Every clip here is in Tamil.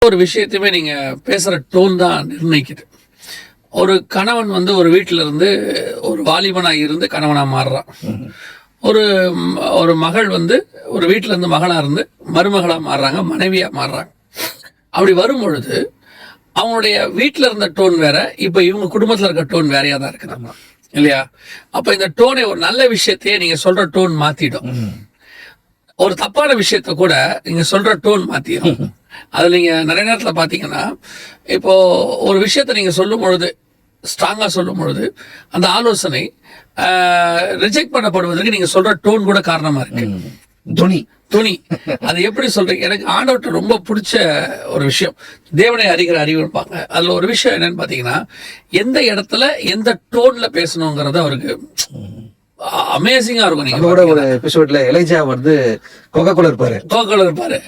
ஒரு விஷயத்தையுமே நீங்க பேசுற டோன் தான் நிர்ணயிக்குது. ஒரு கணவன் வந்து ஒரு வீட்டில இருந்து ஒரு வாலிபனா இருந்து கணவனா மாறுறான். ஒரு ஒரு மகள் வந்து ஒரு வீட்டில இருந்து மகளா இருந்து மருமகளா மாறுறாங்க, மனைவியா மாறுறாங்க. அப்படி வரும் பொழுது அவங்களுடைய வீட்டில இருந்த டோன் வேற, இப்ப இவங்க குடும்பத்துல இருக்க டோன் வேறையா தான் இருக்குது இல்லையா? அப்ப இந்த டோனை ஒரு நல்ல விஷயத்தையே நீங்க சொல்ற டோன் மாத்திடும். ஒரு தப்பான விஷயத்த கூட நீங்க சொல்ற டோன் மாத்திடும். அது நீங்க நிறைய நேரத்துல பாத்தீங்கன்னா, இப்போ ஒரு விஷயத்த நீங்க சொல்லும் பொழுது ஸ்ட்ராங்கா சொல்லும் பொழுது அந்த ஆலோசனை ரிஜெக்ட் பண்ணப்படுவதற்கு நீங்க சொல்ற டோன் கூட காரணமா இருக்கு. துணி அது எப்படி சொல்றீங்க? எனக்கு ஆண்டவர்கிட்ட ரொம்ப பிடிச்ச ஒரு விஷயம் தேவனை அறிகிற அறிவு இருப்பாங்க. அதுல ஒரு விஷயம் என்னன்னு பாத்தீங்கன்னா, எந்த இடத்துல எந்த டோன்ல பேசணுங்கிறது அவருக்கு அமேசிங்கா இருக்கும். நீங்க ஒரு எபிசோட்ல எலைஜா வந்து கோகோல இருப்பாரு.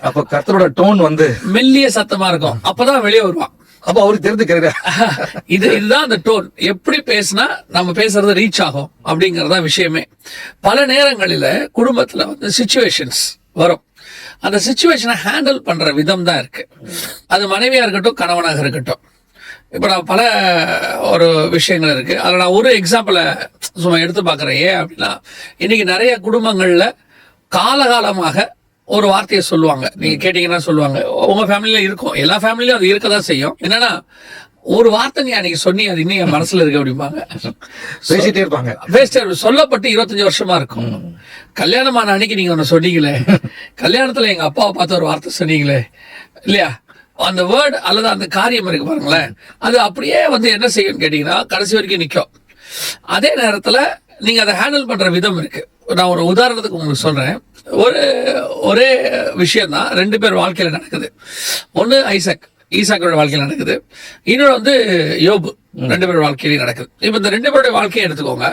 அப்ப கர்த்தரோட டோன் வந்து மெல்லிய சத்தமா இருக்கும். அப்பதான் வெளியே வருவான். அப்ப அவருக்கு தெரிஞ்சுக்கிறாரு இதுதான் அந்த டோன். எப்படி பேசினா நம்ம பேசுறது ரீச் ஆகும் அப்படிங்கறதா விஷயமே. பல நேரங்களில குடும்பத்துல வந்து சிச்சுவேஷன்ஸ் வரும். அந்த சிச்சுவேஷனை ஹேண்டில் பண்ற விதம் தான் இருக்கு. அது மனைவியா இருக்கட்டும், கணவனாக இருக்கட்டும். இப்ப நான் பல ஒரு விஷயங்கள் இருக்கு. அதுல நான் ஒரு எக்ஸாம்பிள சும்மா எடுத்து பாக்குறேன். ஏன் அப்படின்னா, இன்னைக்கு நிறைய குடும்பங்கள்ல காலகாலமாக ஒரு வார்த்தையை சொல்லுவாங்க. நீங்க கேட்டீங்கன்னா சொல்லுவாங்க, உங்க ஃபேமிலியில இருக்கும், எல்லா ஃபேமிலியும் அது இருக்கதான் செய்யும். என்னன்னா, ஒரு வார்த்தை நீ அன்னைக்கு சொன்னி அது இன்னும் என் மனசுல இருக்கு அப்படிம்பாங்க. பேசிட்டே இருப்பாங்க. சொல்லப்பட்டு 25 வருஷமா இருக்கும். கல்யாணமான அன்னைக்கு நீங்க ஒன்னு சொன்னீங்களே, கல்யாணத்துல எங்க அப்பாவை பார்த்து ஒரு வார்த்தை சொன்னீங்களே இல்லையா, அந்த வேர்டு அல்லது அந்த காரியம் இருக்கு பாருங்களேன், அது அப்படியே வந்து என்ன செய்யும் கேட்டீங்கன்னா கடைசி வரைக்கும் நிற்கும். அதே நேரத்துல நீங்க அதை ஹேண்டில் பண்ற விதம் இருக்கு. நான் ஒரு உதாரணத்துக்கு உங்களுக்கு சொல்றேன். ஒரே விஷயம் தான் 2 பேர் வாழ்க்கையில நடக்குது. ஒன்னு ஈசாக்கோட வாழ்க்கையில நடக்குது, இன்னொரு வந்து யோபு. 2 பேர் வாழ்க்கையிலையும் நடக்குது. இப்ப இந்த 2 பேருடைய வாழ்க்கையை எடுத்துக்கோங்க.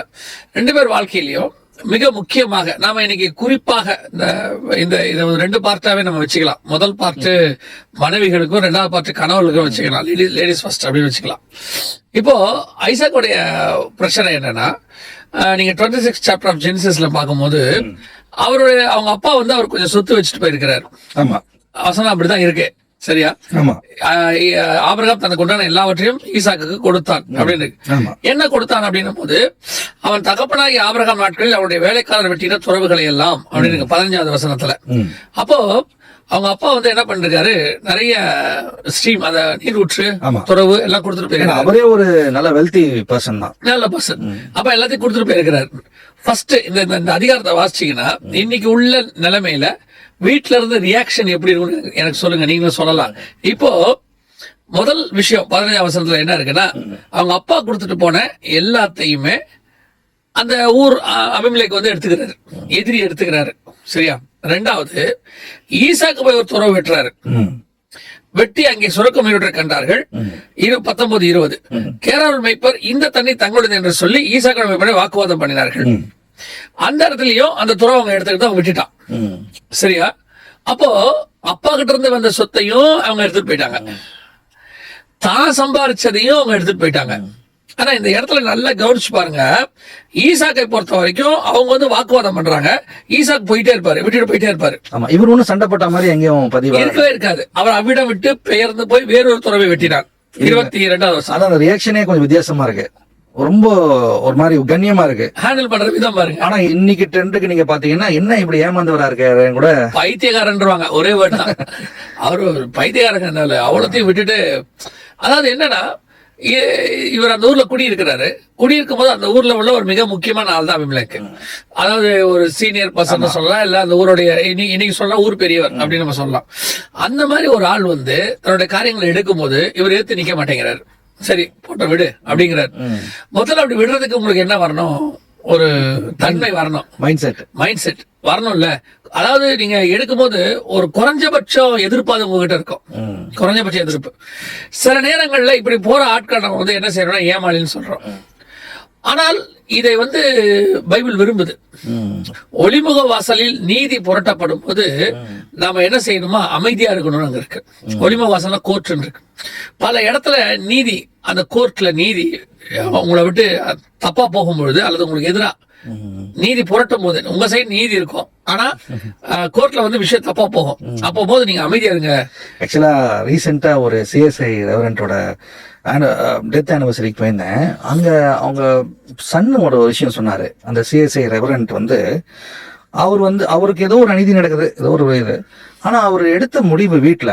2 பேர் வாழ்க்கையிலையும் மிக முக்கியமாக நாம இன்னைக்கு குறிப்பாக இந்த 2 பார்ட்டாவே நம்ம வச்சுக்கலாம். முதல் பார்ட் மனைவிகளுக்கும், 2வது பார்ட் கணவர்களுக்கும் வச்சுக்கலாம். லேடிஸ் ஃபர்ஸ்ட் அப்படின்னு வச்சுக்கலாம். இப்போ ஐசாக்குடைய பிரச்சனை என்னன்னா, நீங்க 26 சாப்டர் ஆஃப் ஜெனிசிஸ்ல பார்க்கும்போது அவங்க அப்பா வந்து அவர் கொஞ்சம் சொத்து வச்சுட்டு போயிருக்கிறாரு. ஆமா, வசனம் அப்படிதான் இருக்கு. சரியா? ஆபிரகாம் தனக்கு உண்டான எல்லாவற்றையும் ஈசாக்கு கொடுத்தான் அப்படின்னு. என்ன கொடுத்தான் அப்படின்னும் போது, அவன் தகப்பனாகி ஆபிரகாம் நாட்களில் அவனுடைய வேலைக்காரர் வெட்டின துறவுகளை எல்லாம் அப்படின்னு 15வது வசனத்துல. அப்போ அவங்க அப்பா வந்து என்ன பண்ணிருக்காரு, நிறைய ஸ்ட்ரீம், அத நீரூற்று, துறவு எல்லாம் கொடுத்துட்டு போயிருக்காரு. அவரே ஒரு நல்ல வெல்தி பர்சன் தான், நல்ல பர்சன். அப்ப எல்லாத்தையும் கொடுத்துட்டு போயிருக்கிறாரு. ஃபர்ஸ்ட் இந்த அதிகாரத்தை வாசிச்சீங்கன்னா, இன்னைக்கு உள்ள நிலைமையில வீட்டுல இருந்து ரியாக்ஷன் எப்படி இருக்கும் எனக்கு சொல்லுங்க, நீங்களும் சொல்லலாம். இப்போ முதல் விஷயம் 15வது வசனத்துல என்ன இருக்குன்னா, அவங்க அப்பா கொடுத்துட்டு போன எல்லாத்தையுமே அந்த ஊர் அபிமெலேக்கு வந்து எடுத்துக்கிறாரு, எதிரி எடுத்துக்கிறாரு. சரியா? 2வது ஈசாக்கு போய் ஒரு துறவு வெட்டுறாரு. வெட்டி அங்கே சுரக்க மீனொன்றை கண்டார்கள். 19:20 கேரால் மேய்ப்பர் இந்த தண்ணி தங்களுடையது என்று சொல்லி ஈசாக்கு மேய்ப்பரை வாக்குவாதம் பண்ணினார்கள். அந்த இடத்துலயும் அந்த துறவை அவங்க எடுத்துக்கிட்டு அவங்க விட்டுட்டான். சரியா? அப்போ அப்பா கிட்ட இருந்து வந்த சொத்தையும் அவங்க எடுத்துட்டு போயிட்டாங்க, தான் சம்பாரிச்சதையும் அவங்க எடுத்துட்டு போயிட்டாங்க. ஆனா இந்த இடத்துல நல்லா கவனிச்சு பாருங்க, ஈசாக்கை பொறுத்த வரைக்கும் அவங்க வந்து வாக்குவாதம் பண்றாங்க. ஈசாக்கு போயிட்டே இருப்பாரு, விட்டுட்டு போயிட்டே இருப்பாரு. இவர் ஒன்னும் சண்டை போட்ட மாதிரி எங்கேயும் இருக்கவே இருக்காது. அவர் அவ்விடம் விட்டு பெயர்ந்து போய் வேறொரு துறவை வெட்டினார். 22வது வருஷம். ஆனா ரியாக்ஷனே கொஞ்சம் வித்தியாசமா இருக்கு, ரொம்ப ஒரு மாதிரி கண்ணியமா இருக்கு ஹேண்டில் பண்ற விதம் பாருங்க. ஆனா இன்னைக்கு ட்ரெண்டுக்கு நீங்க பாத்தீங்கன்னா, என்ன இப்படி ஏமாந்தவரா இருக்க கூட பைத்தியக்காரன்றாங்க. ஒரே வேர்ட் தான். அவரு பைத்தியக்காரங்க அவ்வளோத்தையும் விட்டுட்டு, அதாவது என்னன்னா, இவர் அந்த ஊர்ல குடியிருக்கிறாரு. குடியிருக்கும் போது அந்த ஊர்ல உள்ள ஒரு மிக முக்கியமான ஆள் தான் அபிமெலேக்கு. அதாவது ஒரு சீனியர் பர்சன் சொல்லலாம், இல்ல அந்த ஊருடைய இன்னைக்கு சொல்லலாம் ஊர் பெரியவர் அப்படின்னு நம்ம சொல்லலாம். அந்த மாதிரி ஒரு ஆள் வந்து தன்னுடைய காரியங்களை எடுக்கும் போது இவர் எடுத்து நிக்க மாட்டேங்கிறாரு. சரி போட்ட விடு அப்படிங்கிறாரு. முதல்ல அப்படி விடுறதுக்கு உங்களுக்கு என்ன வரணும், ஒரு தன்மை வரணும், மைண்ட் செட் வரணும்ல. அதாவது நீங்க எடுக்கும் போது ஒரு குறைஞ்சபட்சம் எதிர்ப்பாது உங்ககிட்ட இருக்கும், குறைஞ்சபட்ச எதிர்ப்பு. சில நேரங்கள்ல இப்படி போற ஆட்கள் நம்ம வந்து என்ன செய்யறோம்னா ஏமாளின்னு சொல்றோம். ஆனால் இதை வந்து பைபிள் விரும்புது. ஒளிமுக வாசலில் நீதி புரட்டப்படும் போது நாம என்ன செய்யணுமா, அமைதியா இருக்கணும். அங்க இருக்கு ஒளிமுக வாசல்ல கோர்ட்னு இருக்கு. பல இடத்துல நீதி, அந்த கோர்ட்ல நீதி உங்களை விட்டு தப்பா போகும்பொழுது அல்லது உங்களுக்கு எதிராக நீதி புரட்டும் போது உங்க சைடு நீதி இருக்கும், ஆனா கோர்ட்ல வந்து விஷயம் தப்பா போகும். அப்போ போது நீங்க அமைதியா இருங்க. ஆக்சுவலா ரீசெண்டா ஒரு சிஎஸ்ஐ ரெவரண்டோட டெத் ஆனிவர்சரிக்கு போயிருந்தேன். அங்க அவங்க சன்னோட ஒரு விஷயம் சொன்னாரு. அந்த சிஎஸ்ஐ ரெவரண்ட் வந்து அவருக்கு ஏதோ ஒரு அநீதி நடக்குது, ஏதோ ஒரு இது. ஆனா அவர் எடுத்த முடிவு வீட்டுல,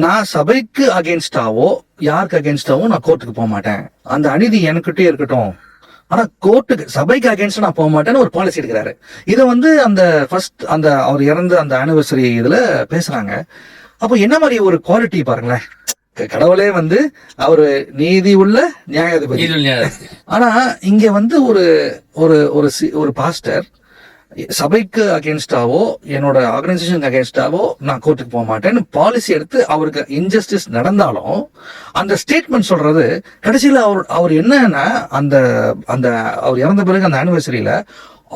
நான் சபைக்கு அகேன்ஸ்டாவோ யாருக்கு அகேன்ஸ்டாவோ நான் கோர்ட்டுக்கு போக மாட்டேன், அந்த அநீதி எனக்கிட்டே இருக்கட்டும், ஆனா கோர்ட்டுக்கு சபைக்கு அகேன்ஸ்டா நான் போக மாட்டேன்னு ஒரு பாலிசி எடுக்கிறாரு. இதை வந்து அந்த ஃபர்ஸ்ட் அந்த அவர் இறந்த அந்த ஆனிவர்சரி இதுல பேசுறாங்க. அப்போ என்ன மாதிரி ஒரு குவாலிட்டி பாருங்களேன். கடவுளே வந்து அவரு நீதி உள்ள நியாயாதிபதி. ஆனா இங்க வந்து ஒரு பாஸ்டர் சபைக்கு அகேன்ஸ்டாவோ என்னோட ஆர்கனைசேஷனுக்கு அகேன்ஸ்டாவோ நான் கோர்ட்டுக்கு போக மாட்டேன்னு பாலிசி எடுத்து அவருக்கு இன்ஜஸ்டிஸ் நடந்தாலும் அந்த ஸ்டேட்மெண்ட் சொல்றது கடைசியில அவர் என்னன்னா அந்த அந்த அவர் இறந்த பிறகு அந்த ஆனிவர்சரியில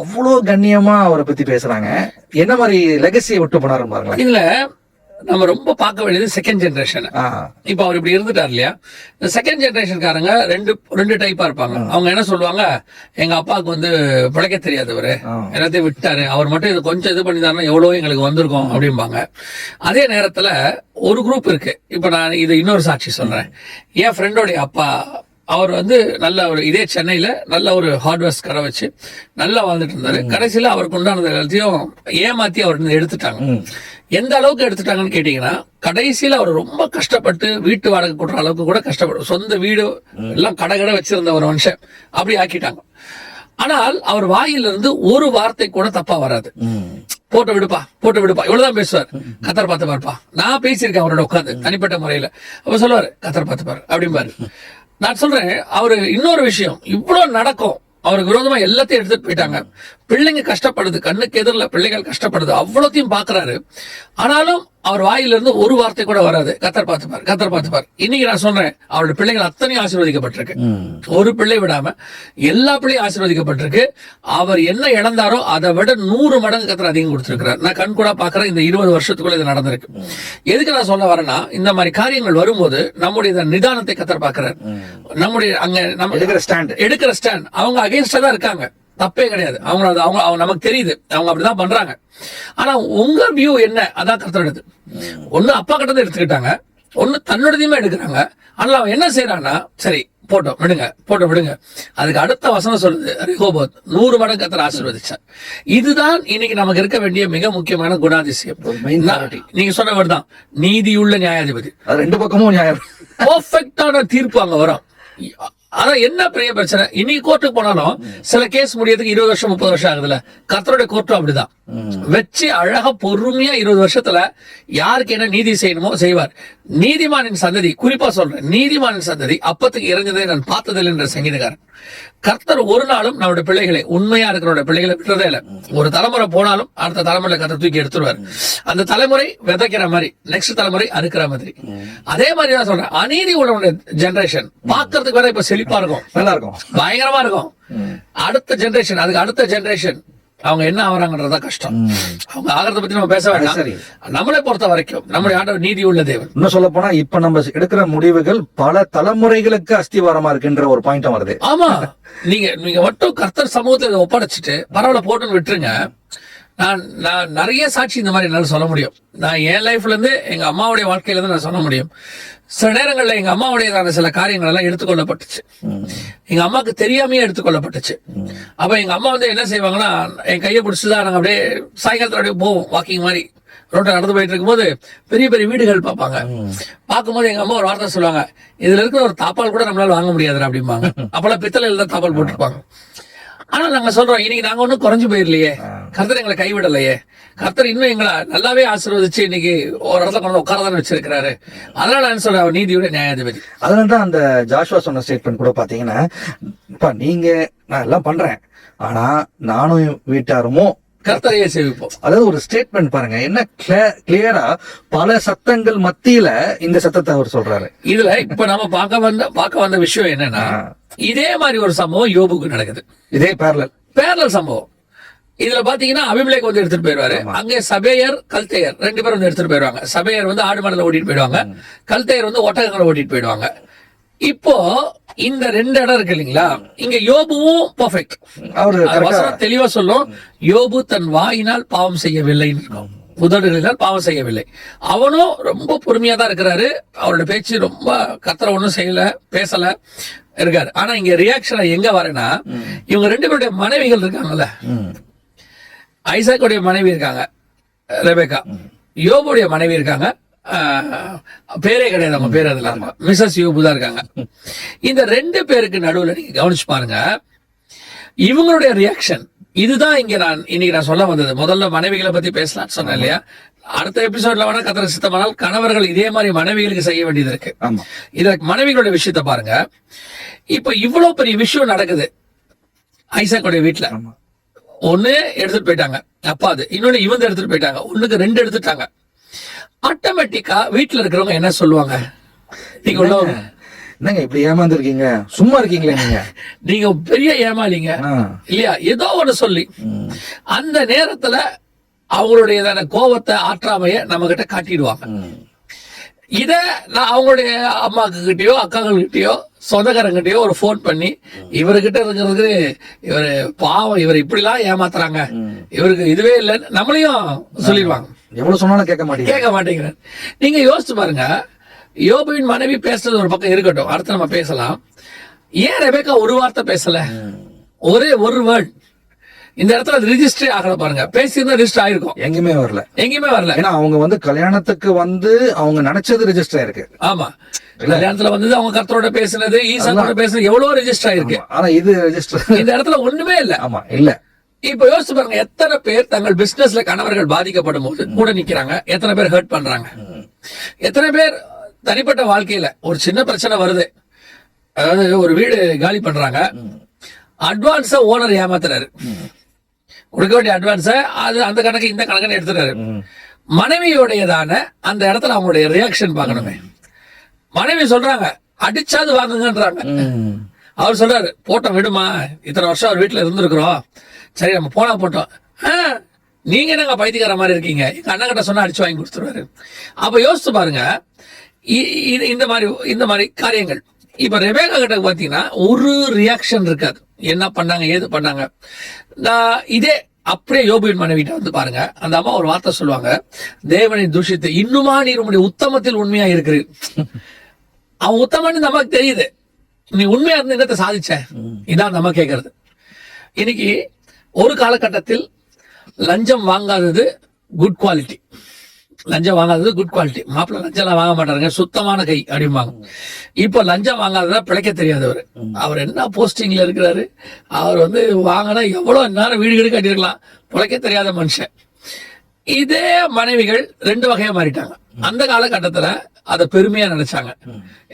அவ்வளோ கண்ணியமா அவரை பத்தி பேசுறாங்க. என்ன மாதிரி லெகசியை விட்டு போனாரு பாருங்களேன். இல்ல நம்ம ரொம்ப பார்க்க வேண்டியது செகண்ட் ஜெனரேஷன். இப்ப அவர் இப்படி இருந்துட்டார் இல்லையா, இந்த செகண்ட் ஜெனரேஷன்காரங்க ரெண்டு டைப்பா இருப்பாங்க. அவங்க என்ன சொல்லுவாங்க, எங்க அப்பாவுக்கு வந்து பிழைக்க தெரியாதவரு, எல்லாத்தையும் விட்டாரு, அவர் மட்டும் இது கொஞ்சம் இது பண்ணிதாருன்னா எவ்வளவோ எங்களுக்கு வந்திருக்கும் அப்படிம்பாங்க. அதே நேரத்துல ஒரு குரூப் இருக்கு. இப்ப நான் இது இன்னொரு சாட்சி சொல்றேன். என் ஃப்ரெண்டோடைய அப்பா அவர் வந்து நல்ல ஒரு இதே சென்னையில நல்ல ஒரு ஹார்ட்வேர்ஸ் கடை வச்சு நல்லா வாழ்ந்துட்டு இருந்தாரு. கடைசியில அவருக்கு உண்டானது எல்லாத்தையும் ஏமாத்தி அவர் எடுத்துட்டாங்க. எந்த அளவுக்கு எடுத்துட்டாங்கன்னு கேட்டீங்கன்னா, கடைசியில அவர் ரொம்ப கஷ்டப்பட்டு வீட்டு வாடகை கொடுற அளவுக்கு கூட கஷ்டப்படும், சொந்த வீடு எல்லாம் கடை வச்சிருந்த ஒரு மனுஷன் அப்படி ஆக்கிட்டாங்க. ஆனால் அவர் வாயிலிருந்து ஒரு வார்த்தை கூட தப்பா வராது. போட்டோ விடுப்பா இவ்வளவுதான் பேசுவார். கத்தர் பார்த்து பாருப்பா. நான் பேசியிருக்கேன் அவரோட உட்காந்து தனிப்பட்ட முறையில. அவர் சொல்லுவாரு, கத்தர் பார்த்து பாரு அப்படிம்பாரு. நான் சொல்றேன், அவரு இன்னொரு விஷயம், இவ்வளவு நடக்கும், அவருக்கு விரோதமா எல்லாத்தையும் எடுத்துட்டு போயிட்டாங்க. பிள்ளைங்க கஷ்டப்படுது, கண்ணுக்கு எதிரில் பிள்ளைகள் கஷ்டப்படுது, அவ்வளோத்தையும் பாக்குறாரு. ஆனாலும் அவர் வாயிலிருந்து ஒரு வார்த்தை கூட வராது, கத்தர் பார்த்துப்பார். இன்னைக்கு நான் சொல்றேன், அவருடைய பிள்ளைகள் அத்தனையும் ஆசீர்வதிக்கப்பட்டிருக்கு. ஒரு பிள்ளை விடாம எல்லா பிள்ளையும் ஆசீர்வதிக்கப்பட்டிருக்கு. அவர் என்ன இழந்தாரோ அதை விட 100 மடங்கு கத்தர் அதிகம் கொடுத்திருக்கிறார். நான் கண் கூட பாக்குறேன். இந்த 20 வருஷத்துக்குள்ள இது நடந்திருக்கு. எதுக்கு நான் சொல்ல வரேன்னா, இந்த மாதிரி காரியங்கள் வரும்போது நம்முடைய நிதானத்தை கத்தர் பாக்குறாரு. நம்முடைய அங்க நம்ம எடுக்கிற ஸ்டாண்ட் அவங்க அகேன்ஸ்டா தான் இருக்காங்க, தப்பே கிடையாது. அவங்க நமக்கு தெரியுது, அவங்க அப்படிதான் பண்றாங்க. ஆனா உங்க வியூ என்ன, அதான் கர்த்தர் எடுத்து ஒண்ணு அப்பா கிட்ட இருந்து எடுத்துக்கிட்டாங்க, ஒண்ணு தன்னோடதையுமே எடுக்கிறாங்க. ஆனா அவன் என்ன செய்யறான்னா, சரி போட்டோம் விடுங்க. அதுக்கு அடுத்த வசனம் சொல்லுது, ரெகோபோத் 100 மடங்கு கர்த்தர் ஆசீர்வதிச்சார். இதுதான் இன்னைக்கு நமக்கு இருக்க வேண்டிய மிக முக்கியமான குணாதிசயம். நீங்க சொன்னவர் தான் நீதியுள்ள நியாயாதிபதி. ரெண்டு பக்கமும் நியாயம், பெர்ஃபெக்டான தீர்ப்பு அங்க வரும். ஆனா என்ன பெரிய பிரச்சனை, இன்னைக்கு கோர்ட்டுக்கு போனாலும் சில கேஸ் முடியறதுக்கு 20 வருஷம் 30 வருஷம் ஆகுதுல்ல. கர்த்தருடைய கோர்ட்டும் அப்படிதான் வச்சு அழகா பொறுமையா 20 வருஷத்துல யாருக்கு என்ன நீதி செய்யணுமோ செய்வார். நீதிமானின் சந்ததி, குறிப்பா சொல்றேன், நீதிமானின் சந்ததி அப்பத்துக்கு இறந்ததை நான் பார்த்ததில்லை என்ற சங்கீதக்காரன். கர்த்தர் ஒரு நாளும் நம்முடைய பிள்ளைகளை, உண்மையா இருக்கிற பிள்ளைகளை விட்டுறதே இல்லை. ஒரு தலைமுறை போனாலும் அடுத்த தலைமுறை கர்த்தர் தூக்கி எடுத்துருவார். அந்த தலைமுறை விதைக்கிற மாதிரி, நெக்ஸ்ட் தலைமுறை அறுக்கிற மாதிரி. அதே மாதிரி தான் சொல்றேன், அநீதி உள்ள ஜெனரேஷன் பாக்குறதுக்கு வேற இப்ப செழிப்பா இருக்கும், நல்லா இருக்கும், பயங்கரமா இருக்கும். அடுத்த ஜெனரேஷன், அதுக்கு அடுத்த ஜெனரேஷன் அவங்க என்ன ஆகுறாங்கன்றதா கஷ்டம். அவங்க ஆகிறத பத்தி நம்ம பேச வேண்டாம். நம்மளை பொறுத்த வரைக்கும் நம்முடைய ஆண்டவர் நீதி உள்ள தேவன். இன்னும் சொல்ல போனா இப்ப நம்ம எடுக்கிற முடிவுகள் பல தலைமுறைகளுக்கு அஸ்திவாரமா இருக்குன்ற ஒரு பாயிண்ட் வருது. ஆமா, நீங்க மட்டும் கர்த்தர் சமூகத்தை ஒப்படைச்சிட்டு பரவாயில்ல போட்டுன்னு விட்டுருங்க. நான் நிறைய சாட்சி இந்த மாதிரி என்னால சொல்ல முடியும். நான் என் லைஃப்ல இருந்து எங்க அம்மாவுடைய வாழ்க்கையில இருந்து நான் சொல்ல முடியும். சில நேரங்கள்ல எங்க அம்மாவுடையதான சில காரியங்கள் எல்லாம் எடுத்துக்கொள்ளப்பட்டுச்சு, எங்க அம்மாவுக்கு தெரியாமையே எடுத்துக்கொள்ளப்பட்டுச்சு. அப்ப எங்க அம்மா வந்து என்ன செய்வாங்கன்னா, என் கையை பிடிச்சுதான் நாங்க அப்படியே சாயங்காலத்துல அப்படியே போவோம், வாக்கிங் மாதிரி ரோட்டை நடந்து போயிட்டு இருக்கும்போது பெரிய பெரிய வீடுகள் பார்ப்பாங்க. பார்க்கும்போது எங்க அம்மா ஒரு வார்த்தை சொல்லுவாங்க, இதுல இருக்கிற ஒரு தாப்பால் கூட நம்மளால வாங்க முடியாது அப்படிம்பாங்க. அப்பெல்லாம் பித்தளையில தான் தாப்பால் போட்டிருப்பாங்க. ஆனா நாங்க சொல்றோம், இன்னைக்கு நாங்க ஒன்னும் குறைஞ்சு போயிடலையே, கர்த்தர் எங்களை கைவிடலையே, கர்த்தர் இன்னும் எங்களை நல்லாவே ஆசீர்வதிச்சு இன்னைக்கு ஒரு இடத்துல கொண்டு உட்காரதான் வச்சிருக்கிறாரு. அதனால நான் சொல்றேன், அவர் நீதியோட நியாயாதிபதி. அதனாலதான் அந்த ஜாஷுவா சொன்ன ஸ்டேட்மெண்ட் கூட பாத்தீங்கன்னா, நீங்க நான் எல்லாம் பண்றேன், ஆனா நானும் வீட்டாருமோ கர்த்தரையே சேவிப்போம். அதாவது ஒரு ஸ்டேட்மெண்ட் பாருங்க, என்ன கிளியரா பல சத்தங்கள் மத்தியில இந்த சத்தத்தை அவர் சொல்றாரு. இதுல இப்ப நம்ம பார்க்க வந்த விஷயம் என்னன்னா, இதே மாதிரி ஒரு சம்பவம் யோபுக்கு நடக்குது. இதே பேரலல் சம்பவம். இதுல பாத்தீங்கன்னா அபிமெலேக்கு வந்து எடுத்துட்டு போயிருவாரு. அங்கே சபேயர் கல்தேயர் 2 பேரும் வந்து எடுத்துட்டு போயிருவாங்க. சபேயர் வந்து ஆடு மாடல ஓட்டிட்டு போயிடுவாங்க, கல்தேயர் வந்து ஒட்டகங்களை ஓட்டிட்டு போயிடுவாங்க. இப்போ இந்த 2 இடம் இருக்கு இல்லைங்களா, இங்க யோபுவும் பெர்ஃபெக்ட். அவரு வசனம் தெளிவா சொல்லும், யோபு தன் வாயினால் பாவம் செய்யவில்லைன்னு இருக்கும், உதடுகளினால் பாவம் செய்யவில்லை. அவனும் ரொம்ப பொறுமையா தான் இருக்கிறாரு. அவரோட பேச்சு ரொம்ப கத்தரை ஒன்றும் செய்யல, பேசல இருக்காரு. ஆனா இங்க ரியாக்ஷன் எங்க வரேன்னா, இவங்க 2 பேருடைய மனைவிகள் இருக்காங்கல்ல, ஐசாக்குடைய மனைவி இருக்காங்க ரெபேக்கா, யோபுடைய மனைவி இருக்காங்க, பேரே கிடையாது அவங்க பேர், அதுல மிஸ்ஸஸ் யோபு தான் இருக்காங்க. இந்த 2 பேருக்கு நடுவுல நீங்க கவனிச்சு பாருங்க இவங்களுடைய ரியாக்ஷன். இதுதான் இங்க இன்னைக்கு நான் சொல்ல வந்தது. முதல்ல மனைவிகளை பத்தி பேசலாம்னு சொன்னேன் இல்லையா, அடுத்த எபிசோட்ல வேணா கத்திர சித்தமானால் கணவர்கள் இதே மாதிரி மனைவிகளுக்கு செய்ய வேண்டியது இருக்கு. இதற்கு மனைவிகளுடைய விஷயத்த பாருங்க. இப்ப இவ்வளவு பெரிய விஷயம் நடக்குது ஐசாக்குடைய வீட்டுல. ஒண்ணு எடுத்துட்டு போயிட்டாங்க அப்பாது, இன்னொன்னு இவங்க எடுத்துட்டு போயிட்டாங்க, ஒண்ணுக்கு 2 எடுத்துட்டாங்க. ஆட்டோமேட்டிக்கா வீட்டுல இருக்கிறவங்க என்ன சொல்லுவாங்க, நீங்க என்னங்க இப்படி ஏமாந்துருக்கீங்க, சும்மா இருக்கீங்களா நீங்க பெரிய ஏமாளிங்க இல்லையா, ஏதோ ஒண்ணு சொல்லி அந்த நேரத்துல அவங்களுடைய கோபத்தை ஆற்றாமைய நம்ம கிட்ட காட்டிடுவாங்க. இத நான் அவங்களுடைய அம்மாக்கு கிட்டயோ அக்காக்கள் கிட்டயோ சொந்தக்காரங்கிட்டயோ ஒரு போன் பண்ணி, இவர்கிட்ட இருக்கிறதுக்கு இவரு பாவம், இவர் இப்படி எல்லாம் ஏமாத்துறாங்க, இவருக்கு இதுவே இல்லைன்னு நம்மளையும் சொல்லிடுவாங்க. எவ்வளவு சொன்னாலும் கேட்க மாட்டேங்கிறேன். நீங்க யோசிச்சு பாருங்க, யோபுவின் மனைவி பேசுறது ஒரு பக்கம் இருக்கட்டும், அடுத்து நம்ம பேசலாம். ஏன் ரெபேக்கா ஒரு வார்த்தை பேசல, ஒரே ஒரு வேர்ட் இந்த இடத்துல ரிஜிஸ்டரே ஆகல பாருங்க. பேசியிருந்தா ரிஜிஸ்டர் ஆயிருக்கும், எங்கேயுமே வரல. ஏன்னா அவங்க கல்யாணத்துக்கு அவங்க நினைச்சது ரிஜிஸ்டர் ஆயிருக்கு. ஆமா, கல்யாணத்துல வந்து அவங்க கர்த்தரோட பேசினது, ஈசானோட பேசினது எவ்வளவு ரிஜிஸ்டர் ஆயிருக்கு. ஆனா இது ரிஜிஸ்டர் இந்த இடத்துல ஒண்ணுமே இல்ல. ஆமா, இல்ல. இப்ப யோசிச்சு பாருங்க, எத்தனை பேர் தங்கள் பிசினஸ்ல கணவர்கள் பாதிக்கப்படும் போது கூட நிக்கிறாங்க, எத்தனை பேர் ஹர்ட் பண்றாங்க, எத்தனை பேர் தனிப்பட்ட வாழ்க்கையில ஒரு சின்ன பிரச்சனை வருது, அதாவது ஒரு வீடு காலி பண்றாங்க, அட்வான்ஸா ஓனர் ஏமாத்துறாரு, கொடுக்க வேண்டிய அட்வான்ஸ அது அந்த கணக்கு இந்த கணக்குன்னு எடுத்துறாரு. மனைவியோடையதான அந்த இடத்துல அவங்களுடைய ரியாக்ஷன் பார்க்கணுமே. மனைவி சொல்றாங்க அடிச்சாது வாங்குங்கன்றாங்க. அவர் சொல்றாரு போட்டோம் விடுமா, இத்தனை வருஷம் அவர் வீட்டுல இருந்திருக்கிறோம், சரி நம்ம போனா போட்டோம். நீங்க என்னங்க பைத்தியக்கார மாதிரி இருக்கீங்க, எங்க அண்ணன் கிட்ட சொன்னா அடிச்சு வாங்கி கொடுத்துருவாரு. அப்ப யோசிச்சு பாருங்க இந்த மாதிரி காரியங்கள். இப்ப ரெபேக்கா கிட்ட பாத்தீங்கன்னா ஒரு ரியாக்ஷன் இருக்காது, என்ன பண்ணாங்க ஏது பண்ணாங்க. இதே அப்படியே யோபுவின் மனைவிட்ட வந்து பாருங்க, அந்த அம்மா ஒரு வார்த்தை சொல்லுவாங்க, தேவனை தூஷித்து இன்னுமா நீர் உங்களுடைய உத்தமத்தில் உண்மையா இருக்கிறீர். அவன் உத்தமன்னு நமக்கு தெரியுது, நீ உண்மையா இருந்து என்னத்தை சாதிச்ச, இதான் நம்ம கேட்கறது. இன்னைக்கு ஒரு காலகட்டத்தில் லஞ்சம் வாங்காதது குட் குவாலிட்டி, லஞ்சம் வாங்காதது குட் குவாலிட்டி. மாப்பிள்ள லஞ்சம் வாங்க மாட்டாருங்க, சுத்தமான கை அப்படிம்பாங்க. இப்ப லஞ்சம் வாங்காததா பிழைக்க தெரியாதவர். அவர் என்ன போஸ்டிங்ல இருக்கிறாரு, அவர் வாங்கினா எவ்வளவு நேரம் வீடு வீடு கட்டிருக்கலாம், பிழைக்க தெரியாத மனுஷன். இதே மனைவிகள் 2 வகையா மாறிட்டாங்க. அந்த காலகட்டத்துல அதை பெருமையா நினைச்சாங்க,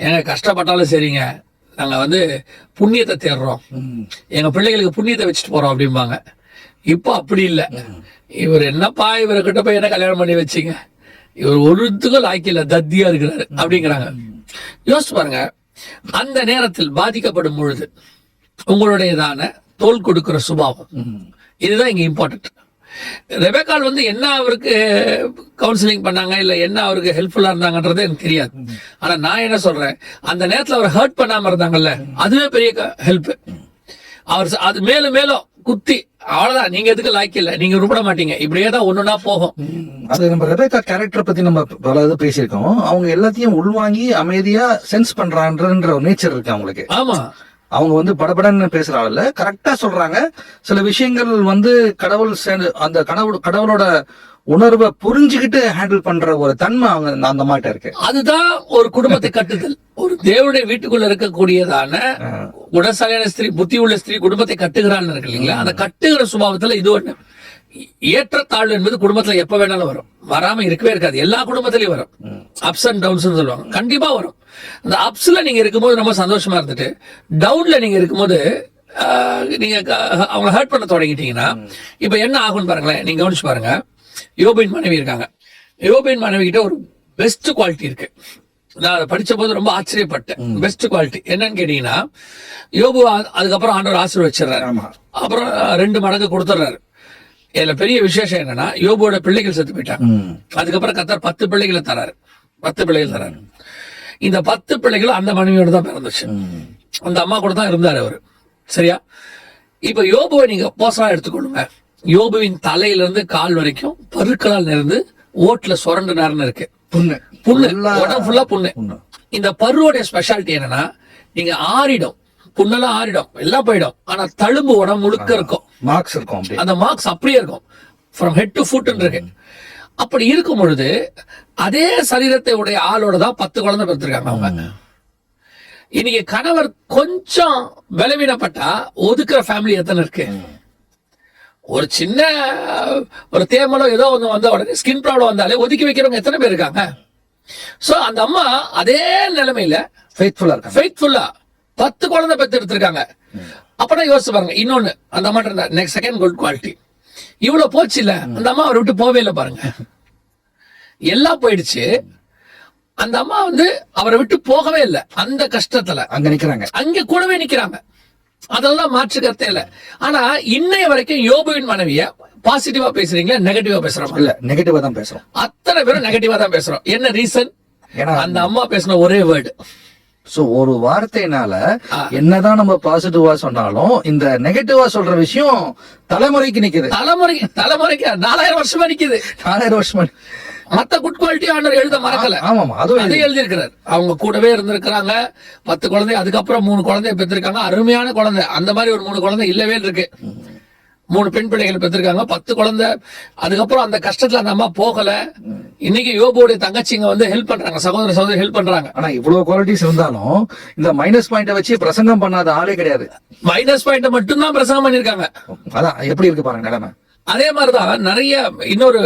எங்க கஷ்டப்பட்டாலும் சரிங்க, நாங்க புண்ணியத்தை தேடுறோம், எங்க பிள்ளைகளுக்கு புண்ணியத்தை வச்சுட்டு போறோம் அப்படிம்பாங்க. இப்போ அப்படி இல்லை, இவர் என்னப்பா இவரை கிட்ட போய் என்ன கல்யாணம் பண்ணி வச்சிங்க, இவர் ஒருத்துக்கும் லாய்க்கில்ல, தத்தியா இருக்கிறாரு அப்படிங்கிறாங்க. யோசிச்சு பாருங்க, அந்த நேரத்தில் பாதிக்கப்படும் பொழுது உங்களுடையதான தோல் கொடுக்கிற சுபாவம், இதுதான் இங்க இம்பார்ட்டன்ட். ரெபேக்காள் என்ன அவருக்கு கவுன்சிலிங் பண்ணாங்க, இல்ல என்ன அவருக்கு ஹெல்ப்ஃபுல்லா இருந்தாங்கன்றது எனக்கு தெரியாது. ஆனா நான் என்ன சொல்றேன், அந்த நேரத்துல அவர் ஹர்ட் பண்ணாம இருந்தாங்கல்ல, அதுவே பெரிய ஹெல்ப். அவர் அது மேலும் மேலும் குத்தி, அவ்வளவுதான், நீங்க எதுக்கு லாய்க்கில்ல, நீங்க உருப்பட மாட்டீங்க, இப்படியே தான் ஒண்ணுனா போகும். அது நம்ம ரெபேக்கா கேரக்டர் பத்தி நம்ம பல இது பேசியிருக்கோம். அவங்க எல்லாத்தையும் உள்வாங்கி அமைதியா சென்ஸ் பண்றான்ற ஒரு நேச்சர் இருக்கு அவங்களுக்கு. ஆமா, அவங்க படபடன்னு பேசுறாங்கல்ல, கரெக்டா சொல்றாங்க. சில விஷயங்கள் கடவுள் அந்த கடவுளோட உணர்வை புரிஞ்சுக்கிட்டு ஹேண்டில் பண்ற ஒரு தன்மை அவங்க அந்த மாட்ட இருக்கு. அதுதான் ஒரு குடும்பத்தை கட்டுதல். ஒரு தேவனுடைய வீட்டுக்குள்ள இருக்கக்கூடியதான குணசாலியான ஸ்திரீ, புத்தி உள்ள ஸ்திரீ குடும்பத்தை கட்டுகிறான்னு இருக்கு இல்லைங்களா, அந்த கட்டுகிற சுபாவத்துல இது ஒண்ணு. ஏற்றத்தாழ்வு என்பது குடும்பத்துல எப்ப வேணாலும் வரும், வராம இருக்கவே இருக்காது. எல்லா குடும்பத்திலயும் வரும், அப்ஸ் அண்ட் டவுன்ஸ் சொல்லுவாங்க, கண்டிப்பா வரும். அந்த அப்ஸ்ல நீங்க இருக்கும்போது ரொம்ப சந்தோஷமா இருந்துட்டு, டவுன்ல நீங்க இருக்கும்போது நீங்க அவங்க ஹர்ட் பண்ண தொடங்கிட்டீங்கன்னா இப்ப என்ன ஆகும்னு பாருங்களேன். நீங்க கவனிச்சு பாருங்க, யோபின் மனைவி இருக்காங்க, யோபின் மனைவி கிட்ட ஒரு பெஸ்ட் குவாலிட்டி இருக்கு. நான் அதை படிச்ச போது ரொம்ப ஆச்சரியப்பட்டேன். பெஸ்ட் குவாலிட்டி என்னன்னு கேட்டீங்கன்னா, யோபு அதுக்கப்புறம் ஆண்டவர் ஆசீர்வதிச்சிடுறாரு, அப்புறம் 2 மடங்கு கொடுத்துட்றாரு. இதுல பெரிய விசேஷம் என்னன்னா, யோபுவோட பிள்ளைகள் செத்து போயிட்டாங்க. அதுக்கப்புறம் கர்த்தர் 10 பிள்ளைகளை தராரு, 10 பிள்ளைகள் தராரு. இந்த 10 பிள்ளைகளும் அந்த மனைவியோட தான் பிறந்துச்சு. அந்த அம்மா கூட தான் இருந்தாரு அவரு. சரியா? இப்ப யோபுவை நீங்க போசலா எடுத்துக்கொள்ளுங்க. யோபுவின் தலையிலிருந்து கால் வரைக்கும் பருக்களால் நிறைந்து ஓட்டுல சுரண்டு நேரம் இருக்கு. புண்ணு உடம்பு ஃபுல்லா புண்ணு. இந்த பருவோடைய ஸ்பெஷாலிட்டி என்னன்னா, நீங்க ஆறிடும், புண்ணெல்லாம் ஆறிடும், எல்லாம் போயிடும். ஆனா தழும்பு உடம்பு முழுக்க இருக்கும். மார்க்ஸ் இருக்கும். அந்த மார்க்ஸ் அப்படியே இருக்கும், ஃப்ரம் ஹெட் டு ஃபுட் இருக்கு. அப்படி இருக்கும் பொழுது அதே சரீரத்தை உடைய ஆளோட தான் 10 குழந்தை பெற்றிருக்காங்க அவங்க. இன்னைக்கு கணவர் கொஞ்சம் பலவீனப்பட்டா ஒதுக்குற ஃபேமிலி எத்தனை இருக்கு? ஒரு சின்ன ஒரு தேமலோ ஏதோ ஒன்று வந்த உடனே ஸ்கின் ப்ராப்ளம் வந்தாலே ஒதுக்கி வைக்கிறவங்க எத்தனை பேர் இருக்காங்க? சோ அந்த அம்மா அதே நிலைமையில ஃபெய்த்ஃபுல்லா 10 குழந்தை பெற்று எடுத்திருக்காங்க. அப்பதான் யோசிச்சு பாருங்க. இன்னொன்னு, அந்த அம்மா நெக்ஸ்ட் செகண்ட் குட் குவாலிட்டி இவ்வளவு போச்சு இல்ல, அந்த அம்மா அவரை விட்டு போவே இல்லை பாருங்க. எல்லாம் போயிடுச்சு. அந்த அம்மா வந்து அவரை விட்டு போகவே இல்லை. அந்த கஷ்டத்துல அங்க நிக்கிறாங்க, அங்க கூடவே நிக்கிறாங்க. அதெல்லாம் மாற்று கருத்தே இல்ல. ஆனா இன்னைய வரைக்கும் யோபுவின் மனைவிய பாசிட்டிவா பேசுறீங்களா, நெகட்டிவா பேசுறோம்? இல்ல, நெகட்டிவா தான் பேசுறோம். அத்தனை பேரும் நெகட்டிவா தான் பேசுறோம். என்ன ரீசன்? அந்த அம்மா பேசின ஒரே வேர்டு. சோ ஒரு வார்த்தையினால என்னதான் நம்ம பாசிட்டிவா சொன்னாலும் இந்த நெகட்டிவா சொல்ற விஷயம் தலைமுறைக்கு நிக்குது. தலைமுறைக்கு 4000 வருஷமா நிக்குது. 4000 வருஷமா. மத்த குட் குவாலிட்டி ஆண்டவர் எழுத மறக்கல. ஆமாமா, அதே எழுதி இருக்கிறார். அவங்க கூடவே இருந்திருக்கிறாங்க. 10 குழந்தை, அதுக்கப்புறம் 3 குழந்தைய பெற்றிருக்காங்க. அருமையான குழந்தை. அந்த மாதிரி ஒரு 3 குழந்தை இல்லவே இருக்கு. 3 பெண் பிள்ளைகள் பெற்றிருக்காங்க. 10 குழந்தை. அதுக்கப்புறம் அந்த கஷ்டத்துல அந்த அம்மா போகல. இன்னைக்கு யோபுவோட தங்கச்சிங்க வந்து ஹெல்ப் பண்றாங்க, சகோதரி ஹெல்ப் பண்றாங்க. ஆனா இவ்வளவு குவாலிட்டிஸ் இருந்தாலும் இந்த மைனஸ் பாயிண்ட வச்சு பிரசங்கம் பண்ணாத ஆளே கிடையாது. மைனஸ் பாயிண்ட மட்டும் தான் பிரசங்கம் பண்ணிருக்காங்க. அதான் எப்படி இருக்கு பாருங்க நிலைமை. அதே மாதிரிதான் நிறைய இன்னொரு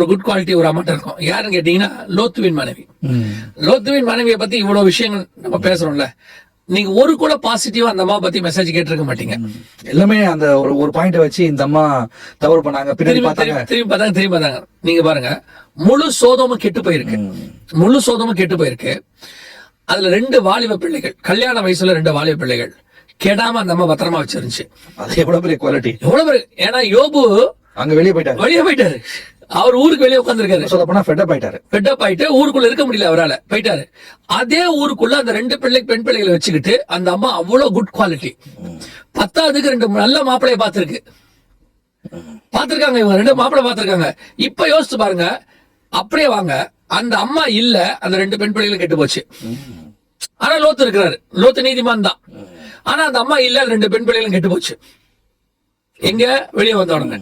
குட் குவாலிட்டி ஒரு அம்மாட்ட இருக்கும். யாருன்னு கேட்டீங்கன்னா, லோத்துவின் மனைவி. லோத்துவின் மனைவியை பத்தி இவ்வளவு விஷயங்கள் நம்ம பேசுறோம்ல, நீங்க ஒரு கூட பாசிட்டிவா அந்த அம்மா பத்தி மெசேஜ் கேட்டிருக்க மாட்டீங்க. எல்லாமே அந்த ஒரு பாயிண்ட் வச்சு இந்த அம்மா தவறு பண்ணாங்க, திரும்பி பார்த்தாங்க. நீங்க பாருங்க, முழு சோதமும் கெட்டு போயிருக்கு. அதுல 2 வாலிப பிள்ளைகள், கல்யாண வயசுல 2 வாலிப பிள்ளைகள் கெடாம அந்த அம்மா பத்திரமா வச்சிருந்துச்சு. அது எவ்வளவு பெரிய குவாலிட்டி, எவ்வளவு பெரிய. ஏன்னா யோபு அங்க வெளியே போயிட்டாரு. அவர் ஊருக்கு வெளியே உட்கார்ந்துருக்காரு. சொல்லப்போனா ஃபெட்டப் ஆயிட்டு ஊருக்குள்ள இருக்க முடியல, அவரால் போயிட்டாரு. அதே ஊருக்குள்ள அந்த 2 பெண் பிள்ளைகளை வச்சுக்கிட்டு அந்த அம்மா அவ்வளவு குட் குவாலிட்டி. 10ஆவதுக்கு 2 நல்ல மாப்பிள்ளைய பாத்துருக்காங்க. இவங்க 2 மாப்பிள்ளை பாத்துருக்காங்க. இப்ப யோசிச்சு பாருங்க, அப்படியே வாங்க, அந்த அம்மா இல்ல, அந்த 2 பெண் பிள்ளைகளும் கெட்டு போச்சு. ஆனா லோத்து இருக்கிறாரு, லோத்து நீதிமான் தான். ஆனா அந்த அம்மா இல்ல, 2 பெண் பிள்ளைகளும் கெட்டு போச்சு. எங்க வெளியே வந்த உடனே.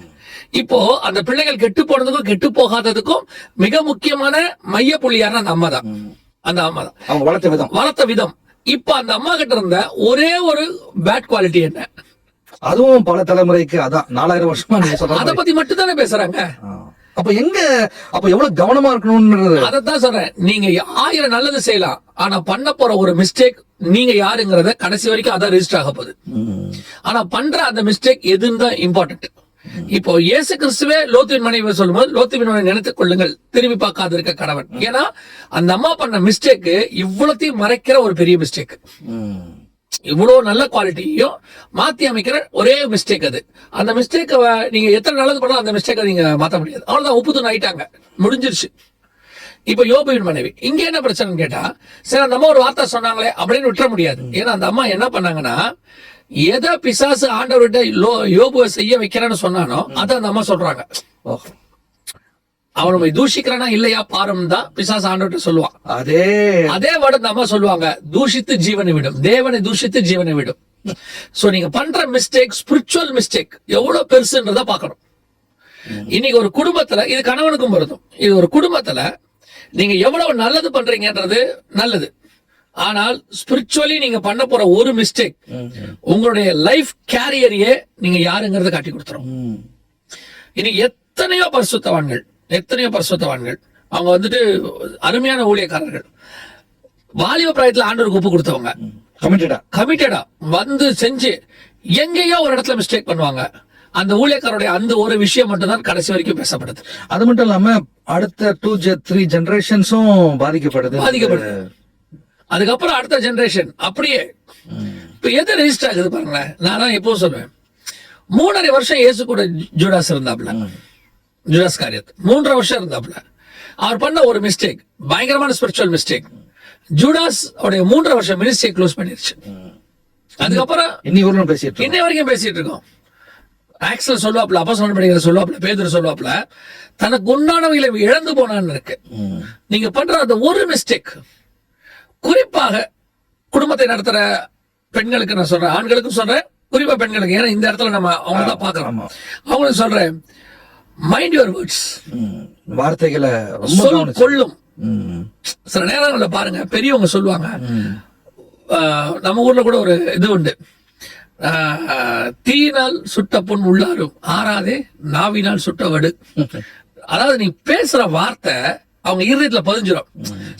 இப்போ அந்த பிள்ளைகள் கெட்டு போனதுக்கும் கெட்டு போகாததுக்கும் மிக முக்கியமான மைய புள்ளியான அந்த அம்மா தான். அவங்க வளர்த்த விதம். இப்ப அந்த அம்மா கிட்ட இருந்த ஒரே ஒரு பேட் குவாலிட்டி என்ன? அதுவும் பல தலைமுறைக்கு அதான் 4000 வருஷமா அதை பத்தி மட்டும் தானே பேசுறாங்க. அப்ப எவ்வளவு கவனமா இருக்கணும்ன்றது அதான் சொல்றேன். நீங்க 1000 நல்லது செய்யலாம், ஆனா பண்ண போற ஒரு மிஸ்டேக் நீங்க யாருங்கிறத கடைசி வரைக்கும் அதான் ரெஜிஸ்டர் ஆக போகுது. ஆனா பண்ற அந்த மிஸ்டேக் எதுன்னு தான் இம்பார்ட்டன்ட். இப்போ இயேசு கிறிஸ்துவே லோத்துவின் மனைவி சொல்லும்போது, லோத்துவின் மனைவி நினைத்துக் கொள்ளுங்கள், திரும்பி பார்க்காது இருக்க கணவன். ஏன்னா அந்த அம்மா பண்ண மிஸ்டேக் இவ்வளத்தையும் மறைக்கிற ஒரு பெரிய மிஸ்டேக். இவ்வளவு நல்ல குவாலிட்டியும் மாத்தி அமைக்கிற ஒரே மிஸ்டேக் அது. அந்த மிஸ்டேக் நீங்க எத்தனை நல்லது பண்ணாலும் அந்த மிஸ்டேக்கை நீங்க மாத்த முடியாது. அவ்வளவுதான், உப்புத்துன்னு ஆயிட்டாங்க, முடிஞ்சிருச்சு. இப்ப யோபுவின் மனைவி இங்க என்ன பிரச்சனைன்னு கேட்டா, சரி அந்த அம்மா ஒரு வார்த்தை சொன்னாங்களே அப்படின்னு விட்டுற முடியாது. ஏன்னா அந்த அம்மா என்ன பண்ணாங்கன்னா, எதை பிசாசு ஆண்டவர்கிட்ட யோபுவை செய்ய வைக்கிறேன்னு சொன்னானோ அதை அந்த அம்மா சொல்றாங்க. அவன் நம்மை தூஷிக்கிறானா இல்லையா பாரும் தான் பிசாசு ஆண்டவர்கிட்ட சொல்லுவான். அதே வேர்டு அந்த அம்மா சொல்லுவாங்க, தூஷித்து ஜீவனை விடும், தேவனை தூஷித்து ஜீவனை விடும். சோ நீங்க பண்ற மிஸ்டேக், ஸ்பிரிச்சுவல் மிஸ்டேக் எவ்வளவு பெருசுன்றத பாக்கணும். இன்னைக்கு ஒரு குடும்பத்துல, இது கணவனுக்கும் பொருந்தும், இது ஒரு குடும்பத்துல நீங்க எவ்வளவு நல்லது பண்றீங்கன்றது நல்லது. ஆனால் ஸ்பிரிச்சுவலி நீங்க பண்ண போற ஒரு மிஸ்டேக் உங்களுடைய லைஃப் கேரியரையே நீங்க யாருங்கிறத காட்டி கொடுத்துரும். இன்னைக்கு எத்தனையோ பரிசுத்தவான்கள் அவங்க வந்துட்டு அருமையான ஊழியக்காரர்கள், வாலிப பிராயத்துல ஆண்டவருக்கு ஒப்பு கொடுத்தவங்க, கமிட்டடா வந்து செஞ்சு எங்கேயோ ஒரு இடத்துல மிஸ்டேக் பண்ணுவாங்க. அந்த ஊழியக்காரருடைய அந்த ஒரு விஷயம் மட்டும் தான் கடைசி வரைக்கும் பேசப்படுது. அது மட்டும் இல்லாம அடுத்த 2-3 ஜெனரேஷன்ஸும் பாதிக்கப்படுது. அதுக்கப்புறம் அடுத்த ஜெனரேஷன் அப்படியே. இப்ப எது ரெஜிஸ்டர் ஆகுது பாருங்களேன். நான் தான் எப்பவும் சொல்லுவேன், 3.5 வருஷம் இயேசு கூட ஜூடாஸ் இருந்தாப்ல, ஜூடாஸ் காரியத் 3.5 வருஷம் இருந்தாப்ல. அவர் பண்ண ஒரு மிஸ்டேக், பயங்கரமான ஸ்பிரிச்சுவல் மிஸ்டேக். ஜூடாஸ் உடைய 3.5 வருஷம் மினிஸ்ட்ரியை க்ளோஸ் பண்ணிருச்சு. அதுக்கப்புறம் இன்னி ஊர்ல பேசிட்டு இன்னை வரைக்கும் பேசிட்டு இருக்கோம். ஆக்சல் சொல்லுவாப்ல, அப்போஸ்தலர் படிக்கிற சொல்லுவாப்ல, பேதுரு சொல்லுவாப்ல, தனக்கு உண்டானவைகளை இழந்து போனான்னு இருக்கு. நீங்க பண்ற அந்த ஒரு மிஸ்டேக், குறிப்பாக குடும்பத்தை நடத்துற பெண்களுக்கு நான் சொல்றேன், ஆண்களுக்கும் சொல்றேன், குறிப்பா பெண்களுக்கு, ஏன்னா இந்த இடத்துல நம்ம அவங்க தான் பாக்குறோம், அவங்களுக்கு சொல்றேன், மைண்ட் யுவர் வேர்ட்ஸ். வார்த்தைகளை சொல் கொள்ளும். சில நேரங்களில் பாருங்க, பெரியவங்க சொல்லுவாங்க, நம்ம ஊர்ல கூட ஒரு இது உண்டு, தீயினால் சுட்ட புண் உள்ளாரும் ஆறாதே நாவினால் சுட்ட வடு. அதாவது நீ பேசுற வார்த்தை அவங்க இருதயத்துல பதிஞ்சிடும்.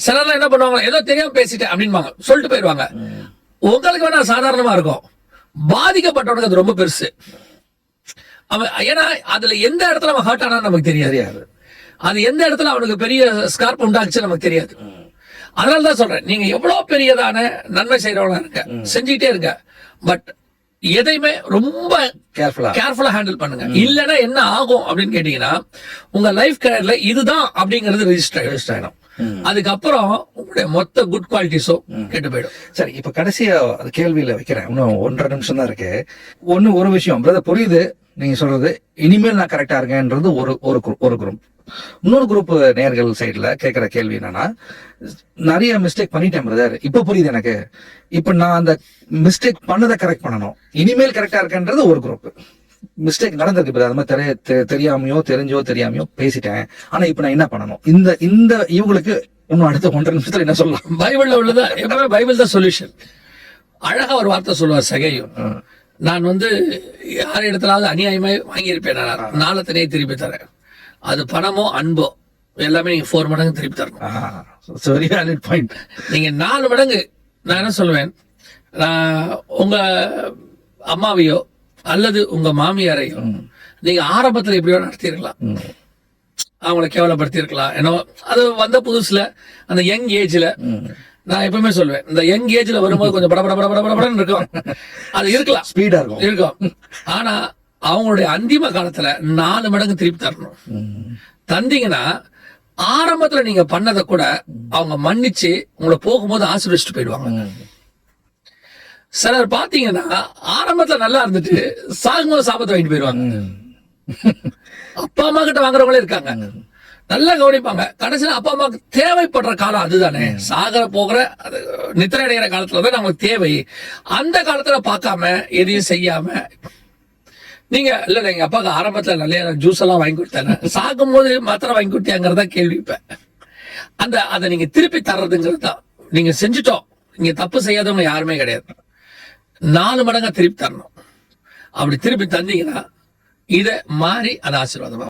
சிலர் என்ன பண்ணுவாங்க, ஏதோ தெரியாம பேசிட்டேன் அப்படின்பாங்க, சொல்லிட்டு போயிடுவாங்க. உங்களுக்கு வேணா சாதாரணமா இருக்கும், பாதிக்கப்பட்டவனுக்கு அது ரொம்ப பெருசு. அவன் ஏன்னா அதுல எந்த இடத்துல அவன் ஹர்ட் ஆனா நமக்கு தெரியாது, அது எந்த இடத்துல அவனுக்கு பெரிய ஸ்கார்ப் உண்டாச்சு நமக்கு தெரியாது. அதனாலதான் சொல்றேன், நீங்க எவ்வளவு பெரியதான நன்மை செய்யறவனா இருக்க, செஞ்சுக்கிட்டே இருக்க, பட் எதையுமே ரொம்ப கேர்ஃபுல்லா ஹேண்டில் பண்ணுங்க. இல்லைன்னா என்ன ஆகும் அப்படின்னு கேட்டீங்கன்னா, உங்க லைஃப் கேரியர்ல இதுதான் அப்படிங்கிறது ரெஜிஸ்டர் ஆயிடும். அதுக்கப்புறம் உங்களுடைய மொத்த குட் குவாலிட்டிஸும் கெட்டு போயிடும். சரி, இப்ப கடைசியா கேள்வியில வைக்கிறேன், இன்னும் 1.5 நிமிஷம் தான் இருக்கு. ஒரு விஷயம் பிரதர் புரியுது நீங்க சொல்றது, இனிமேல் நான் கரெக்டா இருக்கேன்றது ஒரு குரூப். இன்னொரு குரூப் நேர்கள் சைட்ல கேட்கிற கேள்வி என்னன்னா, நிறைய மிஸ்டேக் பண்ணிட்டேன் பிரதர், இப்ப புரியுது எனக்கு, இப்ப நான் அந்த மிஸ்டேக் பண்ணதை கரெக்ட் பண்ணணும், இனிமேல் கரெக்டா இருக்கேன்றது ஒரு குரூப். மிஸ்டேக் நடந்திருக்கு பிரதர், அது மாதிரி தெரியாமையோ தெரிஞ்சோ தெரியாமையோ பேசிட்டேன், ஆனா இப்ப நான் என்ன பண்ணணும்? இந்த இவங்களுக்கு இன்னும் அடுத்த 1.5 நிமிஷத்துல என்ன சொல்லலாம்? பைபிள்ல உள்ளதா, எப்பவுமே பைபிள் தான் சொல்யூஷன். அழகா ஒரு வார்த்தை சொல்லுவார் சகையும், நான் யார் இடத்துலாவது அநியாயமாய் வாங்கியிருப்பேன், நான் 4 தனியை திருப்பி தரேன், அது பணமோ அன்போ எல்லாமே நீங்க 4 மடங்கு திருப்பி தரணும். நீங்க 4 மடங்கு. நான் என்ன சொல்லுவேன், உங்க அம்மாவையோ அல்லது உங்க மாமியாரையோ நீங்க ஆரம்பத்துல எப்படியோ நடத்திருக்கலாம், அவங்களை கேவலப்படுத்திருக்கலாம், என்னவோ. அது வந்த புதுசுல அந்த யங் ஏஜ்ல, நான் எப்பவுமே சொல்லுவேன், இந்த யங் ஏஜ்ல வரும்போது கொஞ்சம் படபடன்னு இருக்கும், அது இருக்கலாம், ஸ்பீடா இருக்கும். ஆனா அவங்களுடைய அந்திம காலத்துல 4 மடங்கு திருப்பி தரணும். தந்தீங்கன்னா ஆரம்பத்துல நீங்க பண்ணதை கூட அவங்க மன்னிச்சு உங்களை போகும்போது ஆசீர்வதிச்சுட்டு போயிடுவாங்க. சிலர் பாத்தீங்கன்னா ஆரம்பத்துல நல்லா இருந்துட்டு சாகும்போது சாபத்தை வாங்கிட்டு போயிடுவாங்க. அப்பா அம்மா கிட்ட வாங்குறவங்களே இருக்காங்க, நல்லா கவனிப்பாங்க. கடைசியில் அப்பா அம்மாவுக்கு தேவைப்படுற காலம் அதுதானே, சாகர போகிற நித்திரை அடைகிற காலத்துலதான் நமக்கு தேவை. அந்த காலத்துல பார்க்காம எதையும் செய்யாம நீங்க இல்ல எங்க அப்பாவுக்கு ஆரம்பத்துல நல்ல ஜூஸ் எல்லாம் வாங்கி கொடுத்தாங்க, சாகும் போது மாத்திரம் வாங்கி கொடுத்தாங்கிறதா கேள்விப்பேன். அதை நீங்க திருப்பி தர்றதுங்கிறது தான். நீங்க செஞ்சுட்டோம், நீங்க தப்பு செய்யாதவங்க யாருமே கிடையாது, 4 மடங்கா திருப்பி தரணும். அப்படி திருப்பி தந்தீங்கன்னா இதை மாறி அது ஆசீர்வாதமா